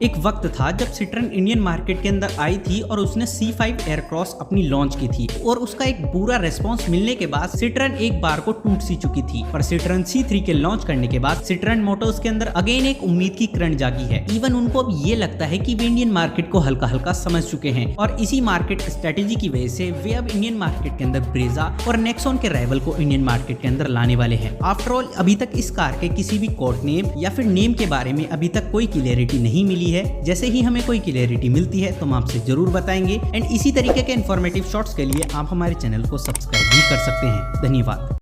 एक वक्त था जब सिट्रन इंडियन मार्केट के अंदर आई थी और उसने C5 एयरक्रॉस अपनी लॉन्च की थी और उसका एक बुरा रेस्पॉन्स मिलने के बाद सिट्रन एक बार को टूट सी चुकी थी। पर सिट्रन C3 के लॉन्च करने के बाद सिट्रन मोटर्स के अंदर अगेन एक उम्मीद की किरण जागी है। इवन उनको अब ये लगता है कि वे इंडियन मार्केट को हल्का हल्का समझ चुके हैं और इसी मार्केट स्ट्रेटेजी की वजह से वे अब इंडियन मार्केट के अंदर ब्रेजा और नेक्सॉन के राइवल को इंडियन मार्केट के अंदर लाने वाले हैं। आफ्टर ऑल अभी तक इस कार के किसी भी कोड नेम या फिर नेम के बारे में अभी तक कोई क्लियरिटी नहीं मिली है। जैसे ही हमें कोई क्लियरिटी मिलती है तो हम आपसे जरूर बताएंगे एंड इसी तरीके के इन्फॉर्मेटिव शॉर्ट्स के लिए आप हमारे चैनल को सब्सक्राइब भी कर सकते हैं। धन्यवाद।